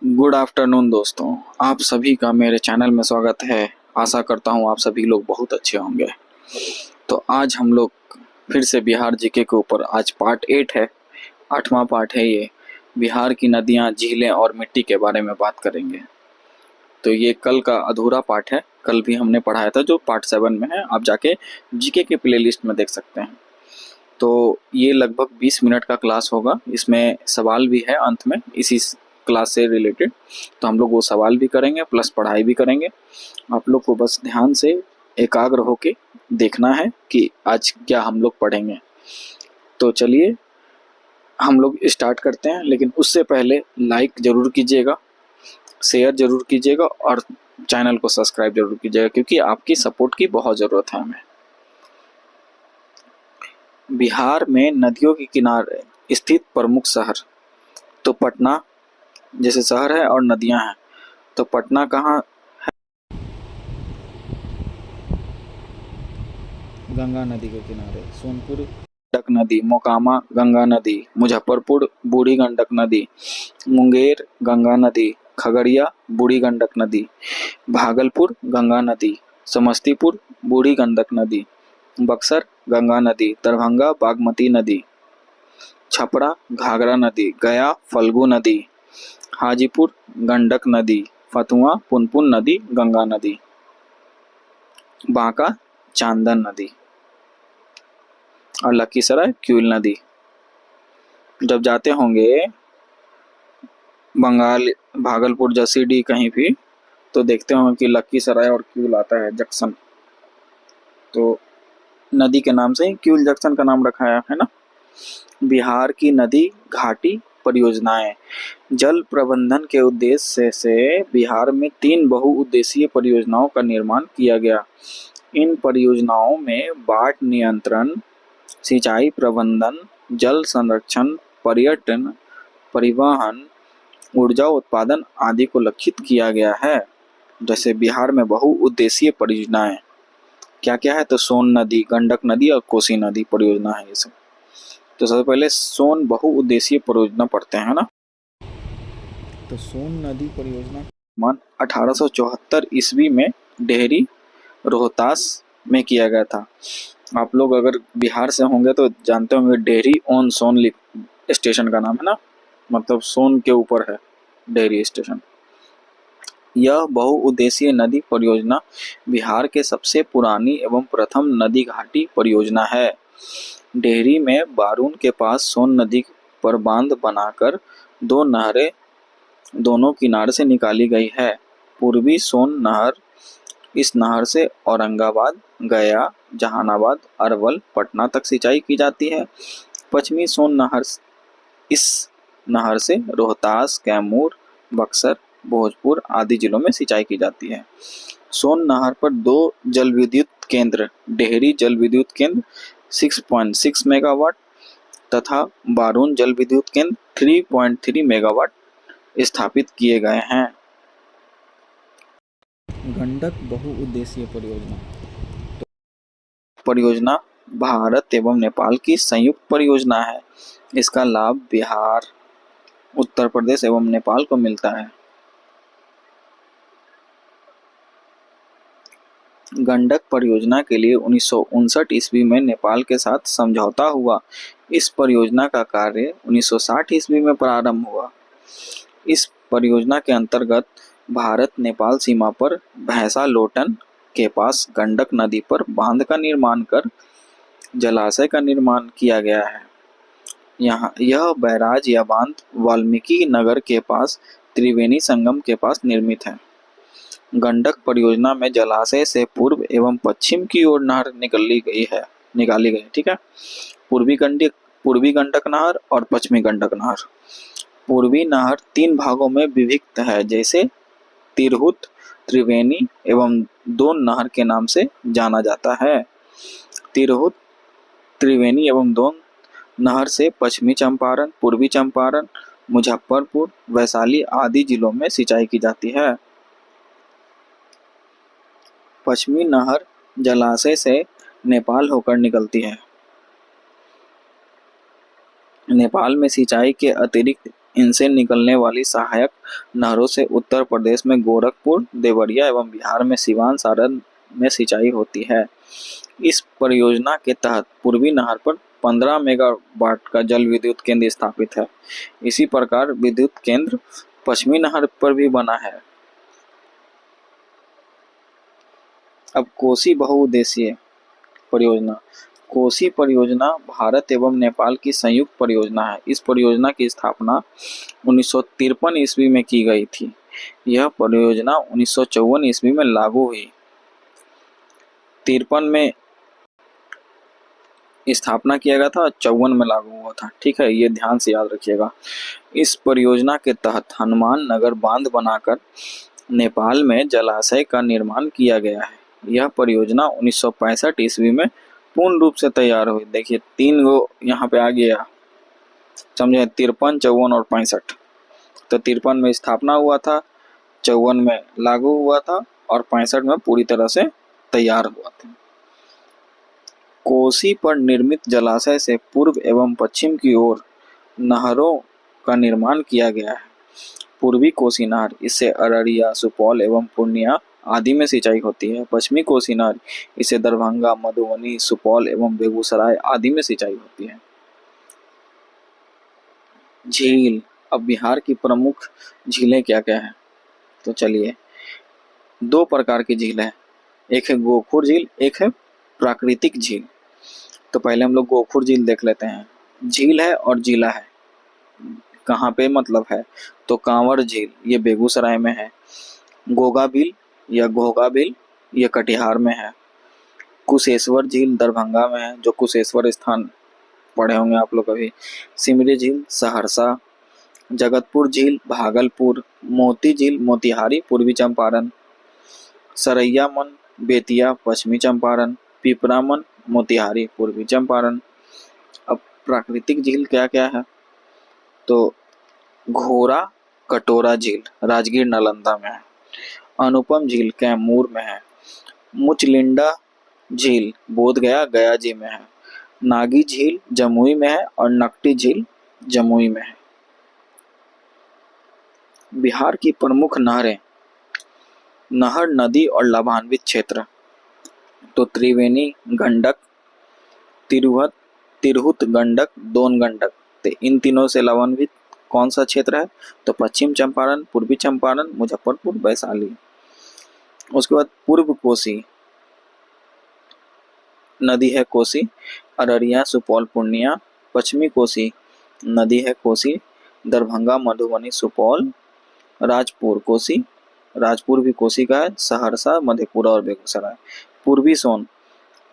Good afternoon दोस्तों, आप सभी का मेरे चैनल में स्वागत है। आशा करता हूँ आप सभी लोग बहुत अच्छे होंगे। तो आज हम लोग फिर से बिहार जीके के ऊपर आज पार्ट 8 है, 8वां पार्ट है ये। बिहार की नदियाँ, झीलें और मिट्टी के बारे में बात करेंगे। तो ये कल का अधूरा पार्ट है, कल भी हमने पढ़ाया था जो पार्ट 7 में है। आप जाके जीके के प्लेलिस्ट में देख सकते हैं। तो ये लगभग 20 मिनट का क्लास होगा, इसमें सवाल भी है अंत में इसी क्लास से रिलेटेड। तो हम लोग वो सवाल भी करेंगे प्लस पढ़ाई भी करेंगे। आप लोग को बस ध्यान से एकाग्र होके देखना है कि आज क्या हम लोग पढ़ेंगे। तो चलिए हम लोग स्टार्ट करते हैं, लेकिन उससे पहले लाइक ज़रूर कीजिएगा, शेयर ज़रूर कीजिएगा और चैनल को सब्सक्राइब ज़रूर कीजिएगा, क्योंकि आपकी सपोर्ट की बहुत ज़रूरत है हमें। बिहार में नदियों के किनारे स्थित प्रमुख शहर, तो पटना जैसे शहर है और नदियां हैं, तो पटना कहाँ? गंगा नदी के किनारे। सोनपुर गंडक नदी, मोकामा गंगा नदी, मुजफ्फरपुर बूढ़ी गंडक नदी, मुंगेर गंगा नदी, खगड़िया बूढ़ी गंडक नदी, भागलपुर गंगा नदी, समस्तीपुर बूढ़ी गंडक नदी, बक्सर गंगा नदी, दरभंगा बागमती नदी, छपरा घाघरा नदी, गया फल्गु नदी, हाजीपुर गंडक नदी, फतुआ पुनपुन नदी गंगा नदी, बांका चांदन नदी और लखीसराय क्यूल नदी। जब जाते होंगे बंगाल, भागलपुर, जसीडीह कहीं भी, तो देखते होंगे कि लखीसराय और क्यूल आता है जंक्शन, तो नदी के नाम से ही क्यूल जंक्शन का नाम रखा है ना। बिहार की नदी घाटी परियोजनाएं। जल प्रबंधन के उद्देश्य से बिहार में 3 बहुउद्देशीय परियोजनाओं का निर्माण किया गया। इन परियोजनाओं में बाढ़ नियंत्रण, सिंचाई प्रबंधन, जल संरक्षण, पर्यटन, परिवहन, ऊर्जा उत्पादन आदि को लक्षित किया गया है। जैसे बिहार में बहुउद्देशीय परियोजनाएं क्या क्या है, तो सोन नदी, गंडक नदी और कोसी नदी परियोजना है ये सब। तो सबसे पहले सोन बहुउद्देशीय परियोजना पढ़ते हैं ना। तो सोन नदी परियोजना 1874 ईस्वी में डेहरी रोहतास में किया गया था। आप लोग अगर बिहार से होंगे तो जानते होंगे डेहरी ऑन सोन स्टेशन का नाम है ना, मतलब सोन के ऊपर है डेहरी स्टेशन। यह बहुउद्देशीय नदी परियोजना बिहार के सबसे पुरानी एवं प्रथम नदी घाटी परियोजना है। डेहरी में बारून के पास सोन नदी पर बांध बनाकर 2 नहरें दोनों किनारे से निकाली गई है। पूर्वी सोन नहर, इस नहर से औरंगाबाद, गया, जहानाबाद, अरवल, पटना तक सिंचाई की जाती है। पश्चिमी सोन नहर, इस नहर से रोहतास, कैमूर, बक्सर, भोजपुर आदि जिलों में सिंचाई की जाती है। सोन नहर पर 2 जल विद्युत केंद्र, डेहरी जल विद्युत केंद्र 6.6 मेगावाट तथा बारून जल विद्युत केंद्र 3.3 मेगावाट स्थापित किए गए हैं। गंडक बहुउद्देशीय परियोजना, परियोजना भारत एवं नेपाल की संयुक्त परियोजना है। इसका लाभ बिहार, उत्तर प्रदेश एवं नेपाल को मिलता है। गंडक परियोजना के लिए 1959 ईस्वी में नेपाल के साथ समझौता हुआ। इस परियोजना का कार्य 1960 ईस्वी में प्रारंभ हुआ। इस परियोजना के अंतर्गत भारत नेपाल सीमा पर भैंसा लोटन के पास गंडक नदी पर बांध का निर्माण कर जलाशय का निर्माण किया गया है। यह बैराज या बांध वाल्मीकि नगर के पास त्रिवेणी संगम के पास निर्मित है। गंडक परियोजना में जलाशय से पूर्व एवं पश्चिम की ओर नहर निकाली गई, ठीक है। पूर्वी गंडक नहर और पश्चिमी गंडक नहर। पूर्वी नहर 3 भागों में विभक्त है, जैसे तिरहुत, त्रिवेणी एवं दोन नहर के नाम से जाना जाता है। तिरहुत, त्रिवेणी एवं दोन नहर से पश्चिमी चंपारण, पूर्वी चंपारण, मुजफ्फरपुर, वैशाली आदि जिलों में सिंचाई की जाती है। पश्चिमी नहर जलाशय से नेपाल होकर निकलती है। नेपाल में सिंचाई के अतिरिक्त इनसे निकलने वाली सहायक नहरों से उत्तर प्रदेश में गोरखपुर, देवरिया एवं बिहार में सिवान, सारण में सिंचाई होती है। इस परियोजना के तहत पूर्वी नहर पर 15 मेगावाट का जल विद्युत केंद्र स्थापित है। इसी प्रकार विद्युत केंद्र पश्चिमी नहर पर भी बना है। अब कोसी बहुउद्देशीय परियोजना। कोसी परियोजना भारत एवं नेपाल की संयुक्त परियोजना है। इस परियोजना की स्थापना 1953 ईस्वी में की गई थी। यह परियोजना 1954 ईस्वी में लागू हुई। 53 में स्थापना किया गया था, 54 में लागू हुआ था। ठीक है, ये ध्यान से याद रखिएगा। इस परियोजना के तहत हनुमान नगर बांध बनाकर नेपाल में जलाशय का निर्माण किया गया है। यह परियोजना 1965 ईस्वी में पूर्ण रूप से तैयार हुई। देखिए 3 गो यहाँ पे आ गया, समझे, 53, 54 और 65। तो 53 में स्थापना हुआ था, 54 में लागू हुआ था और 65 में पूरी तरह से तैयार हुआ था। कोसी पर निर्मित जलाशय से पूर्व एवं पश्चिम की ओर नहरों का निर्माण किया गया है। पूर्वी कोसी नहर, इससे अररिया, सुपौल एवं पूर्णिया आदि में सिंचाई होती है। पश्चिमी कोसी नहर, इससे दरभंगा, मधुबनी, सुपौल एवं बेगूसराय आदि में सिंचाई होती है। झील। अब बिहार की प्रमुख झीलें क्या क्या है, तो चलिए 2 प्रकार की झील है। एक है गोखुर झील, एक है प्राकृतिक झील। तो पहले हम लोग गोखुर झील देख लेते हैं। झील है और जिला है, कहाँ पे मतलब है, तो कांवर झील ये बेगूसराय में है। गोगा बिल या घोगा बिल ये कटिहार में है। कुशेश्वर झील दरभंगा में है, जो कुशेश्वर स्थान पढ़े होंगे आप लोग कभी। सिमरी झील सहरसा। जगतपुर झील भागलपुर। मोती झील मोतिहारी पूर्वी चंपारण। सरैया मन बेतिया पश्चिमी चंपारण। पिपरामन मोतिहारी पूर्वी चंपारण। अब प्राकृतिक झील क्या क्या है, तो घोरा कटोरा झील राजगीर नालंदा में है। अनुपम झील कैमूर में है। मुचलिंडा झील बोधगया गया जी में है। नागी झील जमुई में है और नकटी झील जमुई में है। बिहार की प्रमुख नहरें। नहर, नदी और लाभान्वित क्षेत्र, तो त्रिवेणी गंडक, तिरहुत गंडक, दोन गंडक। तो इन तीनों से लाभान्वित कौन सा क्षेत्र है, तो पश्चिम चंपारण, पूर्वी चंपारण, मुजफ्फरपुर, वैशाली। उसके बाद पूर्व कोसी नदी है कोसी, अररिया, सुपौल, पूर्णिया। पश्चिमी कोसी नदी है कोसी, दरभंगा, मधुबनी, सुपौल, राजपुर कोसी, राजपुर भी कोसी का है, सहरसा, मधेपुरा और बेगूसराय। पूर्वी सोन,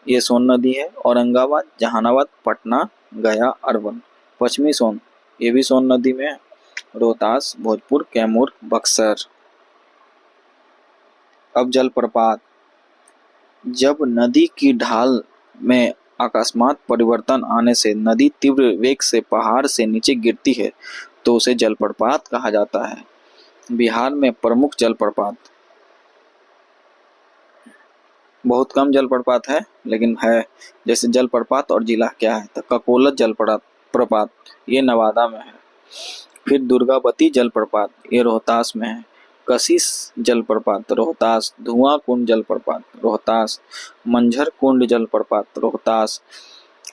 ये सोन नदी है, औरंगाबाद, जहानाबाद, पटना, गया, अरवल। पश्चिमी सोन, ये भी सोन नदी में है, रोहतास, भोजपुर, कैमूर, बक्सर। अब जलप्रपात। जब नदी की ढाल में अकस्मात परिवर्तन आने से नदी तीव्र वेग से पहाड़ से नीचे गिरती है तो उसे जलप्रपात कहा जाता है। बिहार में प्रमुख जलप्रपात, बहुत कम जलप्रपात है लेकिन है। जैसे जलप्रपात और जिला क्या है, तो ककोलत जलप्रपात ये नवादा में है। फिर दुर्गावती जलप्रपात ये रोहतास में है। कशिश जलप्रपात रोहतास। धुआं कुंड जलप्रपात रोहतास। मंझर कुंड जलप्रपात रोहतास।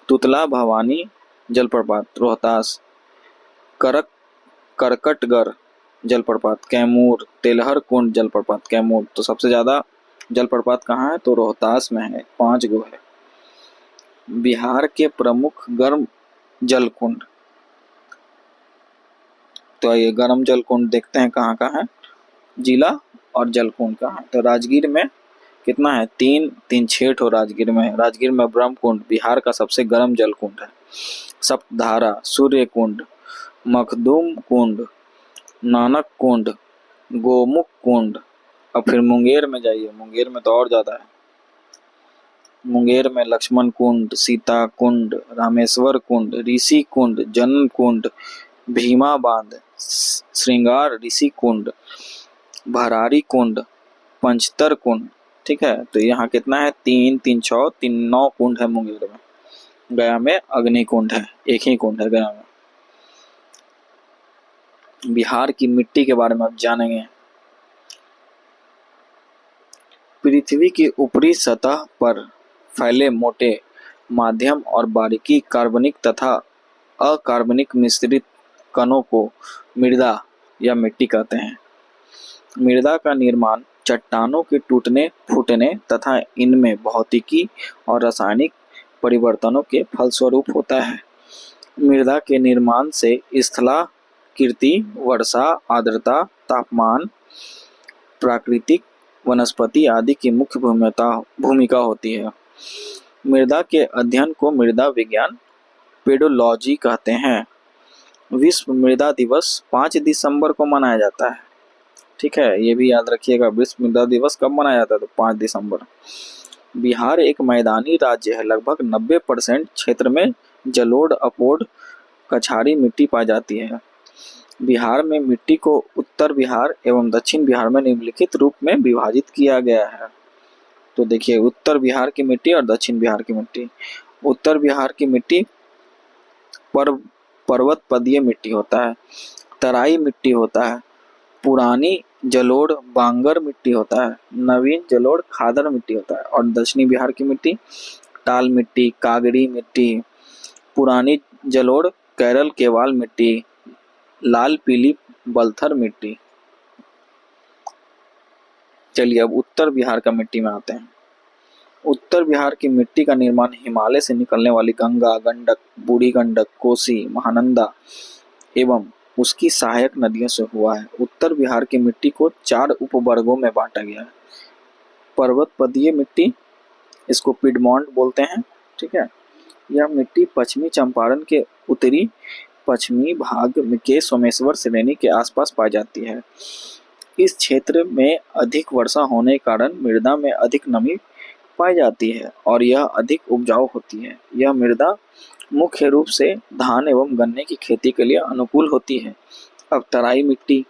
तुतला भवानी जलप्रपात रोहतास। करकटगर जलप्रपात कैमूर। तेलहर कुंड जलप्रपात कैमूर। तो सबसे ज्यादा जलप्रपात कहाँ है, तो रोहतास में है, 5 गो है। बिहार के प्रमुख गर्म जल कुंड, तो ये गर्म जल कुंड देखते हैं कहाँ कहाँ है, जिला और जल कुंड कहाँ है। तो राजगीर में कितना है, 6 ठो राजगीर में है। राजगीर में ब्रह्म कुंड बिहार का सबसे गर्म जल कुंड है। सप्तधारा, सूर्य कुंड, मखदूम कुंड, नानक कुंड, गोमुख कुंड। अब फिर मुंगेर में जाइए, मुंगेर में तो और ज्यादा है। मुंगेर में लक्ष्मण कुंड, सीता कुंड, रामेश्वर कुंड, ऋषि कुंड, जन्म कुंड, भीमा बांध, श्रृंगार ऋषि कुंड, भरारी कुंड, पंचतर कुंड। ठीक है, तो यहाँ कितना है, 3, 3, 6, 3, 9 कुंड है मुंगेर में। गया में अग्नि कुंड है, एक ही कुंड है गया में। बिहार की मिट्टी के बारे में आप जानेंगे। पृथ्वी की ऊपरी सतह पर फैले मोटे, माध्यम और बारीकी कार्बनिक तथा अकार्बनिक मिश्रित कणों को मृदा या मिट्टी कहते हैं। मृदा का निर्माण चट्टानों के टूटने फूटने तथा इनमें भौतिकी और रासायनिक परिवर्तनों के फलस्वरूप होता है। मृदा के निर्माण से स्थलाकृति, वर्षा, आर्द्रता, तापमान, प्राकृतिक वनस्पति आदि की मुख्य भूमिका होती है। मृदा के अध्ययन को मृदा विज्ञान पेडोलॉजी कहते हैं। विश्व मृदा दिवस 5 दिसंबर को मनाया जाता है। ठीक है, ये भी याद रखिएगा, विश्व मृदा दिवस कब मनाया जाता है, तो 5 दिसंबर। बिहार एक मैदानी राज्य है। लगभग 90% क्षेत्र में जलोढ़, अपोढ़, कछारी मिट्टी पाई जाती है। बिहार में मिट्टी को उत्तर बिहार एवं दक्षिण बिहार में निम्नलिखित रूप में विभाजित किया गया है। तो देखिए, उत्तर बिहार की मिट्टी और दक्षिण बिहार की मिट्टी। उत्तर बिहार की मिट्टी पर्वत पदीय मिट्टी होता है, तराई मिट्टी होता है, पुरानी जलोढ़ बांगर मिट्टी होता है, नवीन जलोढ़ खादर मिट्टी होता है। और दक्षिणी बिहार की मिट्टी टाल मिट्टी, कागड़ी मिट्टी, पुरानी जलोढ़ केरल केवाल मिट्टी, लाल पीली बलथर मिट्टी। चलिए अब उत्तर बिहार का मिट्टी में आते हैं। उत्तर बिहार की मिट्टी का निर्माण हिमालय से निकलने वाली गंगा, गंडक, बूढ़ी गंडक, कोसी, महानंदा एवं उसकी सहायक नदियों से हुआ है। उत्तर बिहार की मिट्टी को 4 उपवर्गों में बांटा गया है। पर्वत पदीय मिट्टी, इसको पिडमॉन्ट बोलते हैं। ठीक है, यह मिट्टी पश्चिमी चंपारण के उत्तरी पश्चिमी भाग के सोमेश्वर श्रेणी के आसपास पाई जाती है। इस क्षेत्र में अधिक वर्षा होने के कारण मृदा में अधिक नमी पाई जाती है और यह अधिक उपजाऊ होती है। यह मृदा मुख्य रूप से धान एवं गन्ने की खेती के लिए अनुकूल होती है। अब तराई मिट्टी।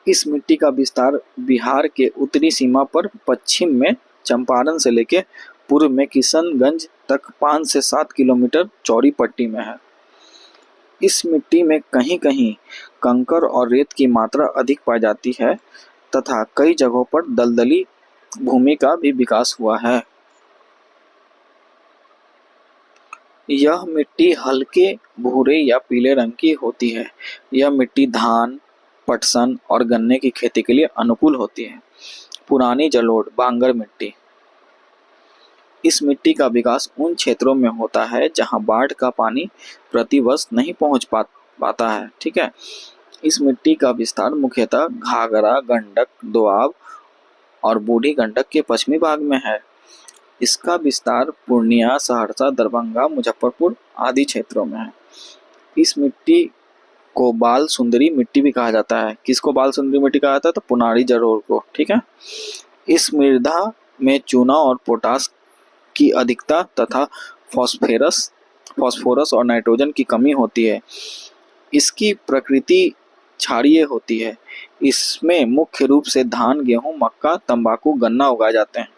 इस मिट्टी का विस्तार बिहार के उत्तरी सीमा पर पश्चिम में चंपारण से लेकर पूर्व में किशनगंज तक 5 से 7 किलोमीटर चौड़ी पट्टी में है। इस मिट्टी में कहीं कहीं कंकर और रेत की मात्रा अधिक पाई जाती है तथा कई जगहों पर दलदली भूमि का भी विकास हुआ है। यह मिट्टी हल्के भूरे या पीले रंग की होती है। यह मिट्टी धान, पटसन और गन्ने की खेती के लिए अनुकूल होती है। पुरानी जलोढ़ बांगर मिट्टी। इस मिट्टी का विकास उन क्षेत्रों में होता है जहां बाढ़ का पानी प्रतिवर्ष नहीं पहुंच पाता है। ठीक है, इस मिट्टी का विस्तार मुख्यतः घाघरा, गंडक, दोआब और बूढ़ी गंडक के पश्चिमी भाग में है। इसका विस्तार पूर्णिया, सहरसा, दरभंगा, मुजफ्फरपुर आदि क्षेत्रों में है। इस मिट्टी को बाल सुंदरी मिट्टी भी कहा जाता है। किसको बाल सुंदरी मिट्टी कहा जाता है, तो पुनारी जलोढ़ को। ठीक है, इस मृदा में चूना और पोटास की अधिकता तथा फास्फोरस और नाइट्रोजन की कमी होती है। इसकी प्रकृति क्षारीय होती है। इसमें मुख्य रूप से धान, गेहूं, मक्का, तंबाकू, गन्ना उगाए जाते हैं।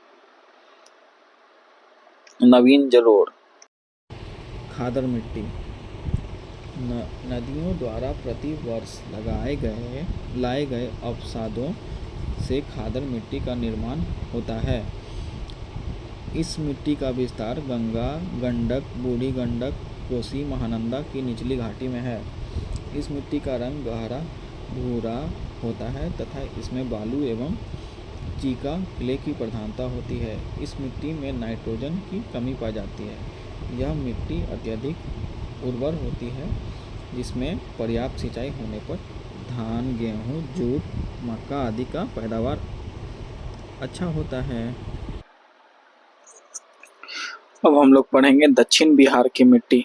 नवीन जलोढ़ खादर मिट्टी। नदियों द्वारा प्रति वर्ष लाए गए अवसादों से खादर मिट्टी का निर्माण होता है। इस मिट्टी का विस्तार गंगा, गंडक, बूढ़ी गंडक, कोसी, महानंदा की निचली घाटी में है। इस मिट्टी का रंग गहरा भूरा होता है तथा इसमें बालू एवं चीका क्ले की प्रधानता होती है। इस मिट्टी में नाइट्रोजन की कमी पाई जाती है। यह मिट्टी अत्यधिक उर्वर होती है जिसमें पर्याप्त सिंचाई होने पर धान, गेहूँ, जूट, मक्का आदि का पैदावार अच्छा होता है। अब हम लोग पढ़ेंगे दक्षिण बिहार की मिट्टी।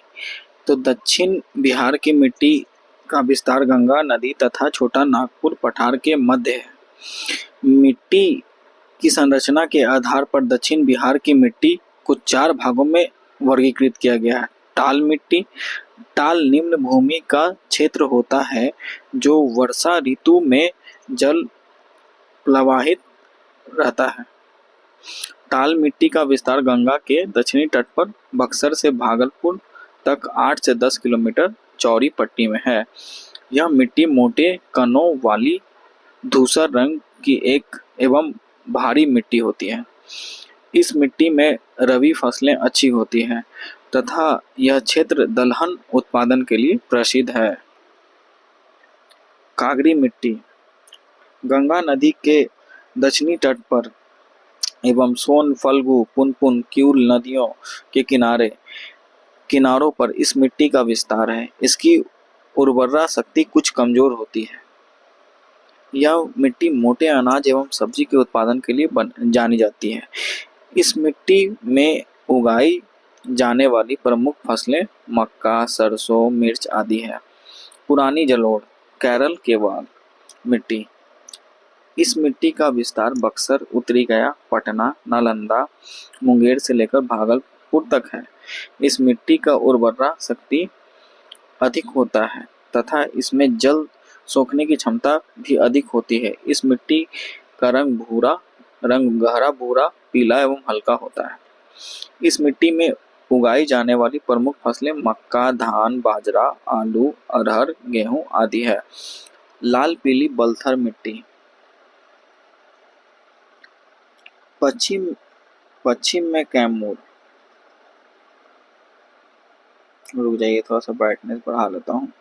तो दक्षिण बिहार की मिट्टी का विस्तार गंगा नदी तथा छोटा नागपुर पठार के मध्य है। मिट्टी की संरचना के आधार पर दक्षिण बिहार की मिट्टी को 4 भागों में वर्गीकृत किया गया है। टाल मिट्टी। टाल निम्न भूमि का क्षेत्र होता है जो वर्षा ऋतु में जल प्लवाहित रहता है। टाल मिट्टी का विस्तार गंगा के दक्षिणी तट पर बक्सर से भागलपुर तक 8 से 10 किलोमीटर चौड़ी पट्टी में है। यह मिट्टी मोटे कणों वाली धूसर रंग की एक एवं भारी मिट्टी होती है। इस मिट्टी में रबी फसलें अच्छी होती हैं तथा यह क्षेत्र दलहन उत्पादन के लिए प्रसिद्ध है। कागड़ी मिट्टी गंगा नदी के दक्षिणी तट पर एवं सोन, फल्गु, पुनपुन, क्यूल नदियों के किनारों पर इस मिट्टी का विस्तार है। इसकी उर्वरा शक्ति कुछ कमजोर होती है। यह मिट्टी मोटे अनाज एवं सब्जी के उत्पादन के लिए जानी जाती है। इस मिट्टी में उगाई जाने वाली प्रमुख फसलें मक्का, सरसों, मिर्च आदि है। पुरानी जलोढ़ केरल केवाल मिट्टी इस मिट्टी का विस्तार बक्सर, उत्तरी गया, पटना, नालंदा, मुंगेर से लेकर भागलपुर तक है। इस मिट्टी का उर्वरा शक्ति अधिक होता है तथा इसमें जल सोखने की क्षमता भी अधिक होती है। इस मिट्टी का रंग गहरा भूरा, पीला एवं हल्का होता है। इस मिट्टी में उगाई जाने वाली प्रमुख फसलें मक्का, धान, बाजरा, आलू, अरहर, गेहूं आदि है। लाल पीली बलथर मिट्टी पश्चिम में कैमूर, रुक जाइए थोड़ा सा ब्राइटनेस बढ़ा लेता हूँ।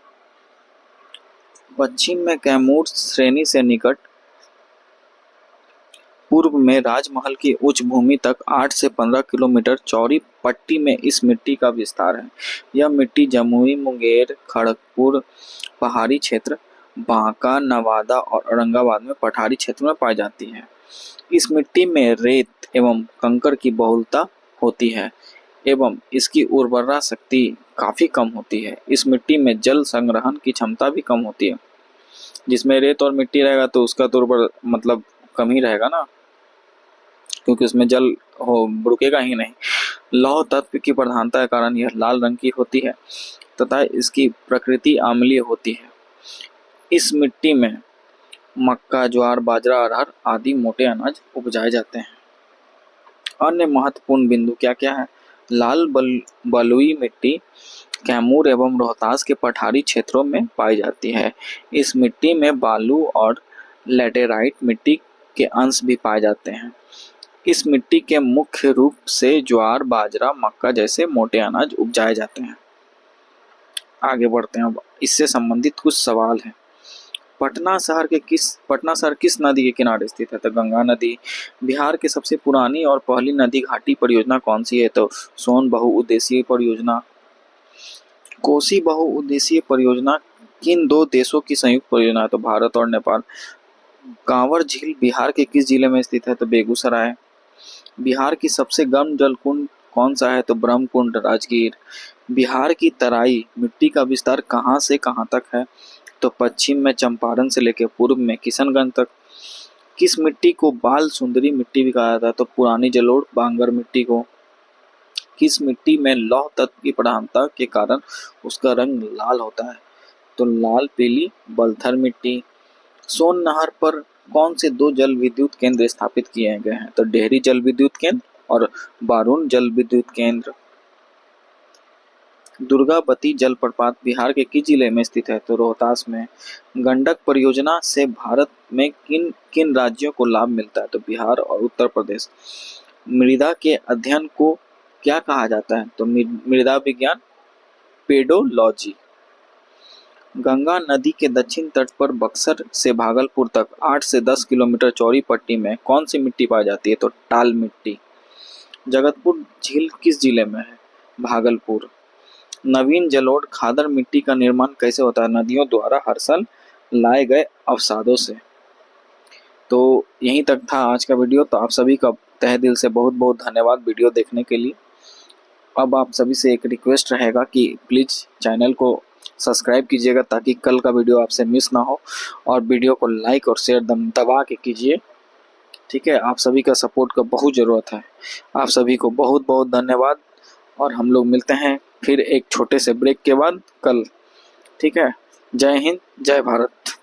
पश्चिम में कैमूर श्रेणी से निकट पूर्व में राजमहल की उच्च भूमि तक 8 से 15 किलोमीटर चौड़ी पट्टी में इस मिट्टी का विस्तार है। यह मिट्टी जमुई, मुंगेर, खड़गपुर पहाड़ी क्षेत्र, बांका, नवादा और औरंगाबाद में पठारी क्षेत्र में पाई जाती है। इस मिट्टी में रेत एवं कंकड़ की बहुलता होती है एवं इसकी उर्वरा शक्ति काफी कम होती है। इस मिट्टी में जल संग्रहण की क्षमता भी कम होती है। जिसमें रेत और मिट्टी रहेगा तो उसका तो मतलब कम ही रहेगा ना, क्योंकि उसमें जल रुकेगा ही नहीं। लौह तत्व की प्रधानता के कारण यह लाल रंग की होती है तथा इसकी प्रकृति अम्लीय होती है। इस मिट्टी में मक्का, ज्वार, बाजरा, अरहर आदि मोटे अनाज उपजाए जाते हैं। अन्य महत्वपूर्ण बिंदु क्या क्या है? लाल बलुई मिट्टी कैमूर एवं रोहतास के पठारी क्षेत्रों में पाई जाती है। इस मिट्टी में बालू और लैटेराइट मिट्टी के अंश भी पाए जाते हैं। इस मिट्टी के मुख्य रूप से ज्वार, बाजरा, मक्का जैसे मोटे अनाज उपजाए जाते हैं। आगे बढ़ते हैं। अब इससे संबंधित कुछ सवाल हैं। पटना शहर किस नदी के किनारे स्थित है? तो गंगा नदी। बिहार की सबसे पुरानी और पहली नदी घाटी परियोजना कौन सी है? तो सोन बहुउद्देशीय परियोजना। कोसी बहुउद्देशीय परियोजना किन दो देशों की संयुक्त परियोजना है? तो भारत और नेपाल। कांवर झील बिहार के किस जिले में स्थित है? तो बेगूसराय। बिहार की सबसे गर्म जल कुंड कौन सा है? तो ब्रह्मकुंड, राजगीर। बिहार की तराई मिट्टी का विस्तार कहां से कहां तक है? तो पश्चिम में चंपारण से लेकर पूर्व में किशनगंज तक। किस मिट्टी को बाल सुंदरी मिट्टी भी कहा जाता है? तो पुरानी जलोढ़, बांगर मिट्टी को। किस मिट्टी में लौह तत्व की प्रधानता के कारण उसका रंग लाल होता है? तो लाल पीली बलथर मिट्टी। सोन नहर पर कौन से दो जल विद्युत केंद्र स्थापित किए गए हैं? तो डेहरी जल विद्युत केंद्र और बारून जल विद्युत केंद्र। दुर्गावती जलप्रपात बिहार के किस जिले में स्थित है? तो रोहतास में। गंडक परियोजना से भारत में किन किन राज्यों को लाभ मिलता है? तो बिहार और उत्तर प्रदेश। मृदा के अध्ययन को क्या कहा जाता है? तो मृदा विज्ञान, पेडोलॉजी। गंगा नदी के दक्षिण तट पर बक्सर से भागलपुर तक 8 से 10 किलोमीटर चौड़ी पट्टी में कौन सी मिट्टी पाई जाती है? तो टाल मिट्टी। जगतपुर झील किस जिले में है? भागलपुर। नवीन जलोढ़ खादर मिट्टी का निर्माण कैसे होता है? नदियों द्वारा हर साल लाए गए अवसादों से। तो यहीं तक था आज का वीडियो। तो आप सभी का तहे दिल से बहुत बहुत धन्यवाद वीडियो देखने के लिए। अब आप सभी से एक रिक्वेस्ट रहेगा कि प्लीज़ चैनल को सब्सक्राइब कीजिएगा ताकि कल का वीडियो आपसे मिस ना हो, और वीडियो को लाइक और शेयर दबा के कीजिए। ठीक है, आप सभी का सपोर्ट का बहुत ज़रूरत है। आप सभी को बहुत बहुत धन्यवाद, और हम लोग मिलते हैं फिर एक छोटे से ब्रेक के बाद कल। ठीक है, जय हिंद, जय भारत।